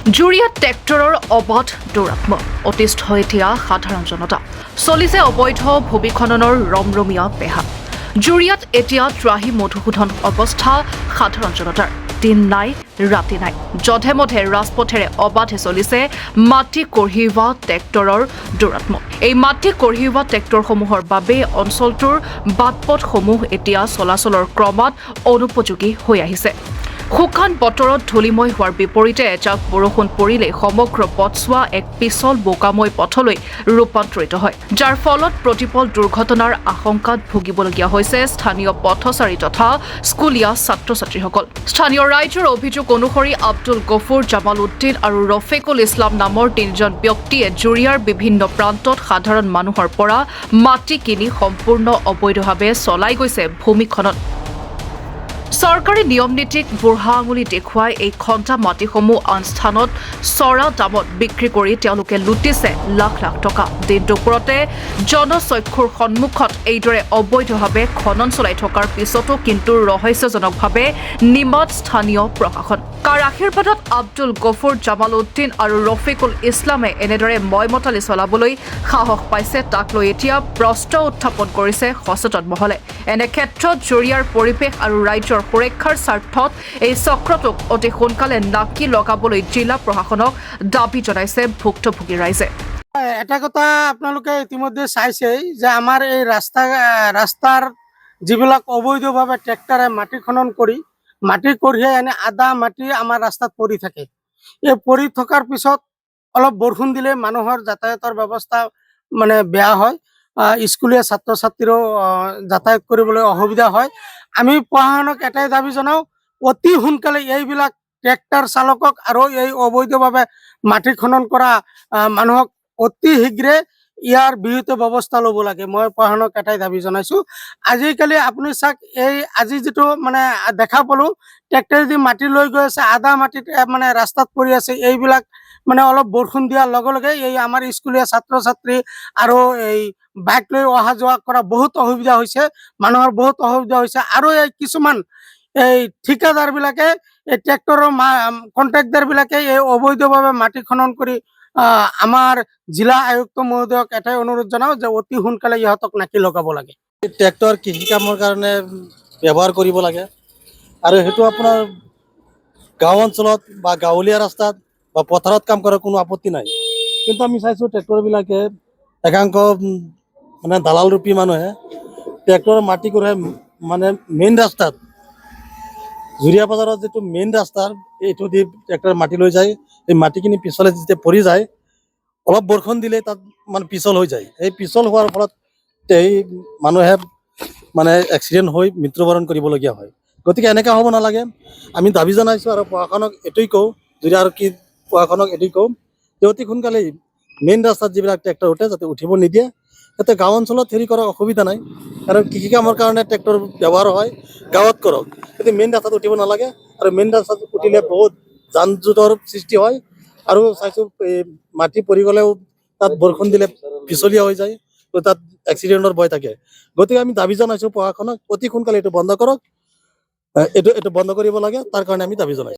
জুৰিয়াত ট্ৰেক্টৰৰ অবাধ দৌৰাত্ম্য অতিষ্ঠ এতিয়া সাধাৰণ জনতা চলিছে অবৈধ ভূমি খননৰ ৰমৰমীয়া পেহা জুৰিয়াত এতিয়া ত্ৰাহি মধুসূদন অৱস্থা সাধাৰণ জনতাৰ দিন নাই ৰাতি নাই যধে মধে ৰাজপথেৰে অবাধে চলিছে মাটি কঢ়িওৱা ট্ৰেক্টৰৰ দৌৰাত্ম্য এই মাটি কঢ়িওৱা ট্ৰেক্টৰসমূহৰ বাবে অঞ্চলটোৰ বাটপথসমূহ এতিয়া চলাচলৰ ক্ৰমত অনুপযোগী হৈ আহিছে শুকান বতৰত ধূলিময় হোৱাৰ বিপৰীতে এজাক বৰষুণ পৰিলে সমগ্ৰ পথছোৱা এক পিছল বোকাময় পথলৈ ৰূপান্তৰিত হয় যাৰ ফলত প্ৰতিপল দুৰ্ঘটনাৰ আশংকাত ভুগিবলগীয়া হৈছে স্থানীয় পথচাৰী তথা স্কুলীয়া ছাত্ৰ ছাত্ৰীসকল স্থানীয় ৰাইজৰ অভিযোগ অনুসৰি আব্দুল গফুৰ জামাল উদ্দিন আৰু ৰফিকুল ইছলাম নামৰ তিনিজন ব্যক্তিয়ে জুৰিয়াৰ বিভিন্ন প্ৰান্তত সাধাৰণ মানুহৰ পৰা মাটি কিনি সম্পূৰ্ণ অবৈধভাৱে চলাই গৈছে ভূমি খনন চৰকাৰী নিয়ম নীতিক বুঢ়া আঙুলি দেখুৱাই এই খণ্টা মাটিসমূহ আন স্থানত চৰা দামত বিক্ৰী কৰি তেওঁলোকে লুটিছে লাখ লাখ টকা দিন দুপৰতে জনচক্ষুৰ সন্মুখত এইদৰে অবৈধভাৱে খনন চলাই থকাৰ পিছতো কিন্তু ৰহস্যজনকভাৱে নিমাত স্থানীয় প্ৰশাসন কাৰ আশীৰ্বাদত আব্দুল গফুৰ জামাল উদ্দিন আৰু ৰফিকুল ইছলামে এনেদৰে ময়মতালি চলাবলৈ সাহস পাইছে তাক লৈ এতিয়া প্ৰশ্ন উত্থাপন কৰিছে সচেতন মহলে এনে ক্ষেত্ৰত জুৰিয়াৰ পৰিৱেশ আৰু ৰাজ্যৰ সুৰক্ষাৰ স্বাৰ্থত এই চক্ৰটোক অতি সোনকালে নাকি লগাবলৈ জিলা প্ৰশাসনক দাবী জনাইছে ভুক্তভোগী ৰাইজে এটা কথা আপোনালোকে ইতিমধ্যে চাইছেই যে আমাৰ এই ৰাস্তাৰ যিবিলাক অবৈধভাৱে ট্ৰেক্টৰে মাটি খনন কৰি মাটি কঢ়িয়াই আনি আধা মাটি আমাৰ ৰাস্তাত পৰি থাকে এই পৰি থকাৰ পিছত অলপ বৰষুণ দিলে মানুহৰ যাতায়াতৰ ব্যৱস্থা মানে বেয়া হয় স্কুলীয়া ছাত্ৰ ছাত্ৰীৰো যাতায়াত কৰিবলৈ অসুবিধা হয় আমি প্ৰশাসনক এটাই দাবী জনাওঁ অতি সোনকালে এইবিলাক ট্ৰেক্টৰ চালকক আৰু এই অবৈধভাৱে মাটি খনন কৰা মানুহক অতি শীঘ্ৰে ইয়াৰ বিহিত ব্যৱস্থা ল'ব লাগে মই প্ৰশাসনক এটাই দাবী জনাইছোঁ আজিকালি আপুনি চাওক এই আজি যিটো মানে দেখা পালোঁ ট্ৰেক্টৰেদি মাটি লৈ গৈ আছে আধা মাটিত মানে ৰাস্তাত পৰি আছে এইবিলাক মানে অলপ বৰষুণ দিয়াৰ লগে লগে এই আমাৰ স্কুলীয়া ছাত্ৰ ছাত্ৰী আৰু এই বাইক লৈ অহা যোৱা কৰা বহুত অসুবিধা হৈছে মানুহৰ বহুত অসুবিধা হৈছে আৰু এই কিছুমান এই ঠিকাদাৰবিলাকে এই ট্ৰেক্টৰৰ কণ্ট্ৰেক্টাৰবিলাকে এই অবৈধভাৱে মাটি খনন কৰি আমাৰ জিলা আয়ুক্ত মহোদয়ক এটাই অনুৰোধ জনাওঁ যে অতি সোনকালে ইহঁতক নাকি লগাব লাগে ট্ৰেক্টৰ কৃষি কামৰ কাৰণে ব্যৱহাৰ কৰিব লাগে আৰু সেইটো আপোনাৰ গাঁও অঞ্চলত বা গাঁৱলীয়া ৰাস্তাত বা পথাৰত কাম কৰাৰ কোনো আপত্তি নাই কিন্তু আমি চাইছোঁ ট্ৰেক্টৰবিলাকে একাংশ মানে দালাল ৰূপী মানুহে ট্ৰেক্টৰৰ মাটি কঢ়াই মানে মেইন ৰাস্তাত জুৰিয়া বজাৰত যিটো মেইন ৰাস্তাৰ এইটো দি ট্ৰেক্টৰ মাটি লৈ যায় এই মাটিখিনি পিছলে যেতিয়া পৰি যায় অলপ বৰষুণ দিলে তাত মানে পিছল হৈ যায় এই পিছল হোৱাৰ ফলত এই মানুহে মানে এক্সিডেণ্ট হৈ মৃত্যুবৰণ কৰিবলগীয়া হয় গতিকে এনেকৈ হ'ব নালাগে আমি দাবী জনাইছোঁ আৰু প্ৰশাসনক এইটোৱেই কওঁ যদি আৰু কি প্ৰশাসনক এইটোৱেই কওঁ যে অতি সোনকালেই মেইন ৰাস্তাত যিবিলাক ট্ৰেক্টৰ উঠে যাতে উঠিব নিদিয়ে যাতে গাঁও অঞ্চলত হেৰি কৰাৰ অসুবিধা নাই কাৰণ কৃষি কামৰ কাৰণে ট্ৰেক্টৰ ব্যৱহাৰ হয় গাঁৱত কৰক কিন্তু মেইন ৰাস্তাত উঠিব নালাগে আৰু মেইন ৰাস্তাত উঠিলে বহুত যান জঁটৰ সৃষ্টি হয় আৰু চাইছোঁ এই মাটি পৰি গ'লেও তাত বৰষুণ দিলে পিছলীয়া হৈ যায় তো তাত এক্সিডেণ্টৰ ভয় থাকে গতিকে আমি দাবী জনাইছোঁ প্ৰশাসনক অতি সোনকালে এইটো বন্ধ কৰক এইটো বন্ধ কৰিব লাগে তাৰ কাৰণে আমি দাবী জনাইছোঁ